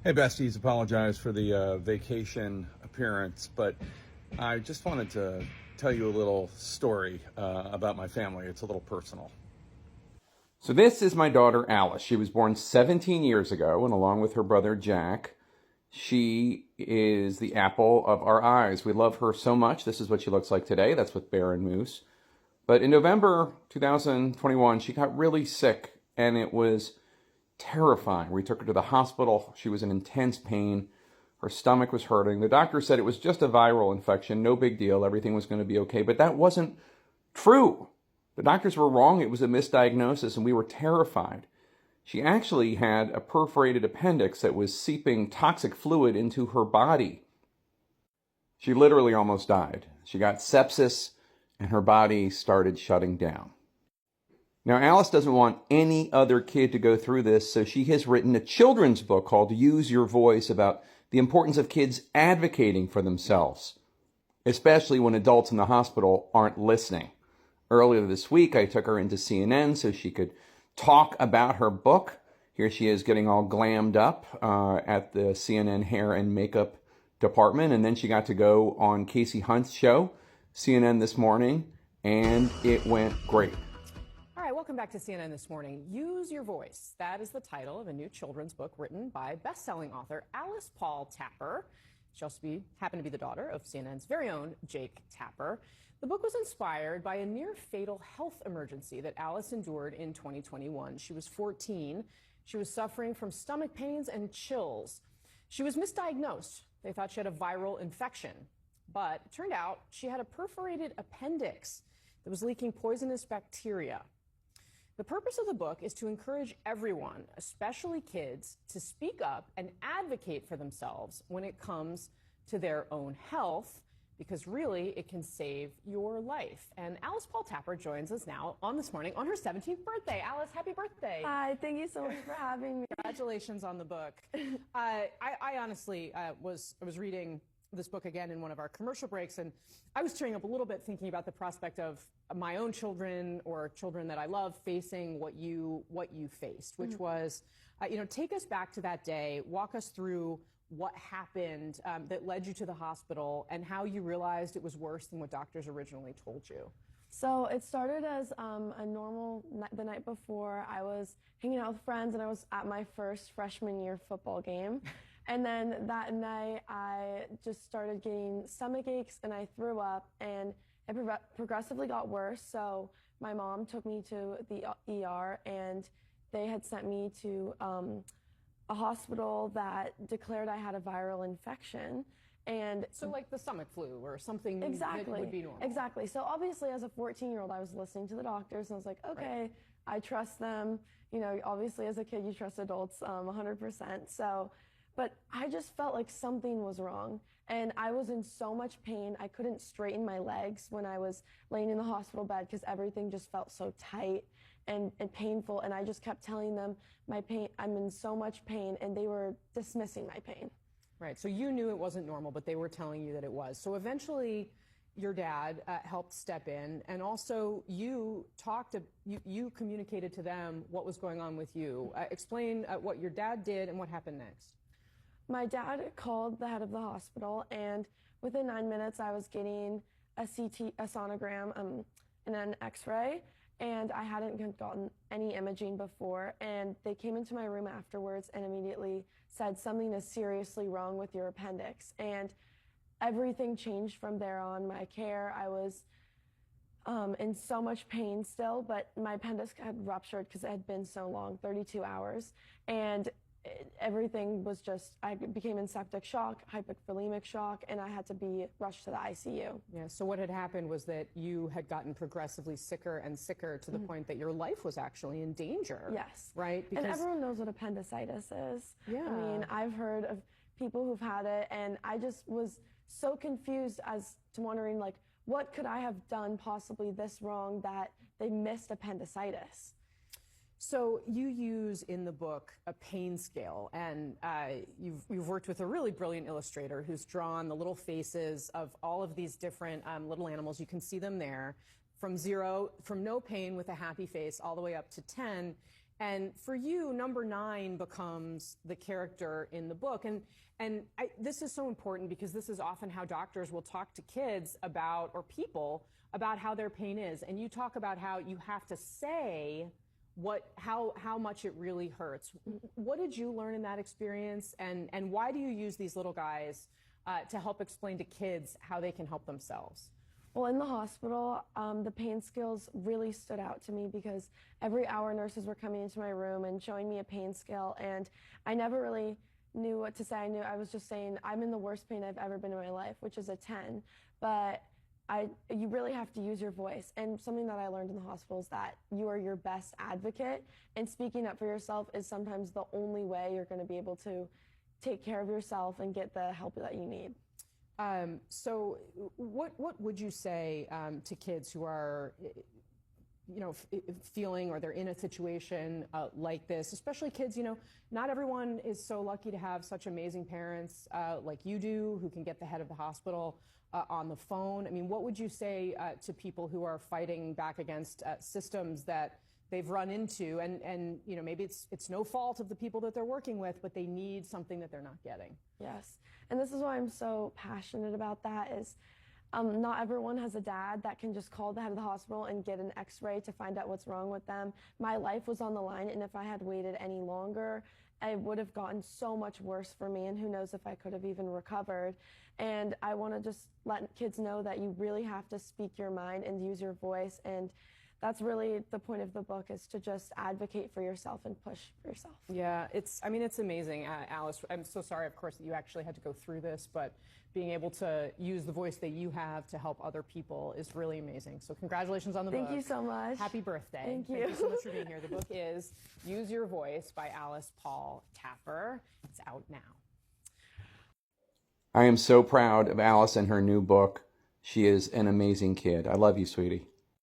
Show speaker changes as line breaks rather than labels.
Hey, besties, apologize for the vacation appearance, but I just wanted to tell you a little story about my family. It's a little personal. So this is my daughter, Alice. She was born 17 years ago, and along with her brother, Jack, she is the apple of our eyes. We love her so much. This is what she looks like today. That's with Bear and Moose. But in November 2021, she got really sick, and it was terrifying. We took her to the hospital. She was in intense pain. Her stomach was hurting. The doctor said it was just a viral infection, no big deal. Everything was going to be okay. But that wasn't true. The doctors were wrong. It was a misdiagnosis, and we were terrified. She actually had a perforated appendix that was seeping toxic fluid into her body. She literally almost died. She got sepsis, and her body started shutting down. Now, Alice doesn't want any other kid to go through this, so she has written a children's book called Use Your Voice about the importance of kids advocating for themselves, especially when adults in the hospital aren't listening. Earlier this week, I took her into CNN so she could talk about her book. Here she is getting all glammed up at the CNN hair and makeup department, and then she got to go on Casey Hunt's show, CNN This Morning, and it went great.
All right, welcome back to CNN This Morning. Use Your Voice. That is the title of a new children's book written by best-selling author Alice Paul Tapper. She also happened to be the daughter of CNN's very own Jake Tapper. The book was inspired by a near-fatal health emergency that Alice endured in 2021. She was 14. She was suffering from stomach pains and chills. She was misdiagnosed. They thought she had a viral infection, but it turned out she had a perforated appendix that was leaking poisonous bacteria. The purpose of the book is to encourage everyone, especially kids, to speak up and advocate for themselves when it comes to their own health, because really it can save your life. And Alice Paul Tapper joins us now on This Morning on her 17th birthday. Alice, happy birthday.
Hi, thank you so much for having me.
Congratulations on the book. I honestly was reading this book again in one of our commercial breaks, and I was tearing up a little bit thinking about the prospect of my own children or children that I love facing what you faced, which was, take us back to that day, walk us through what happened that led you to the hospital and how you realized it was worse than what doctors originally told you.
So it started as a normal the night before. I was hanging out with friends and I was at my first freshman year football game. And then that night, I just started getting stomach aches and I threw up, and it progressively got worse. So my mom took me to the ER, and they had sent me to a hospital that declared I had a viral infection. And
so like the stomach flu or something
exactly,
that would be normal.
Exactly. So obviously as a 14-year-old, I was listening to the doctors and I was like, okay, right. I trust them. You know, obviously as a kid, you trust adults 100%. But I just felt like something was wrong. And I was in so much pain. I couldn't straighten my legs when I was laying in the hospital bed because everything just felt so tight and painful. And I just kept telling them my pain, I'm in so much pain, and they were dismissing my pain.
Right, so you knew it wasn't normal, but they were telling you that it was. So eventually your dad helped step in, and also you communicated to them what was going on with you. Explain what your dad did and what happened next.
My dad called the head of the hospital, and within 9 minutes, I was getting a CT, a sonogram, and an X-ray, and I hadn't gotten any imaging before. And they came into my room afterwards and immediately said something is seriously wrong with your appendix. And everything changed from there on. My care, I was in so much pain still, but my appendix had ruptured because it had been so long, 32 hours, and everything was just, I became in septic shock, hypovolemic shock, and I had to be rushed to the ICU.
Yeah, so what had happened was that you had gotten progressively sicker and sicker to the point that your life was actually in danger.
Yes.
Right?
Because and everyone knows what appendicitis is.
Yeah.
I mean, I've heard of people who've had it, and I just was so confused as to wondering, like, what could I have done possibly this wrong that they missed appendicitis?
So you use in the book a pain scale, and you've worked with a really brilliant illustrator who's drawn the little faces of all of these different little animals. You can see them there from 0, from no pain with a happy face, all the way up to 10. And for you, number 9 becomes the character in the book. And this is so important because this is often how doctors will talk to kids about, or people, about how their pain is. And you talk about how you have to say how much it really hurts. What did you learn in that experience? And why do you use these little guys to help explain to kids how they can help themselves?
Well, in the hospital, the pain skills really stood out to me because every hour nurses were coming into my room and showing me a pain scale, and I never really knew what to say. I was just saying, I'm in the worst pain I've ever been in my life, which is a 10, but you really have to use your voice. And something that I learned in the hospital is that you are your best advocate, and speaking up for yourself is sometimes the only way you're going to be able to take care of yourself and get the help that you need.
So what would you say to kids who are, feeling, or they're in a situation like this, especially kids, not everyone is so lucky to have such amazing parents like you do, who can get the head of the hospital on the phone. I mean, what would you say to people who are fighting back against systems that they've run into, and maybe it's no fault of the people that they're working with, but they need something that they're not getting?
Yes, and this is why I'm so passionate about that, is not everyone has a dad that can just call the head of the hospital and get an x-ray to find out what's wrong with them. My life was on the line, and if I had waited any longer, it would have gotten so much worse for me, and who knows if I could have even recovered. And I want to just let kids know that you really have to speak your mind and use your voice, and that's really the point of the book, is to just advocate for yourself and push for yourself.
Yeah, it's amazing, Alice. I'm so sorry, of course, that you actually had to go through this, but being able to use the voice that you have to help other people is really amazing. So congratulations on the book.
Thank you so much.
Happy birthday.
Thank you.
Thank you so much for being here. The book is Use Your Voice by Alice Paul Tapper. It's out now.
I am so proud of Alice and her new book. She is an amazing kid. I love you, sweetie.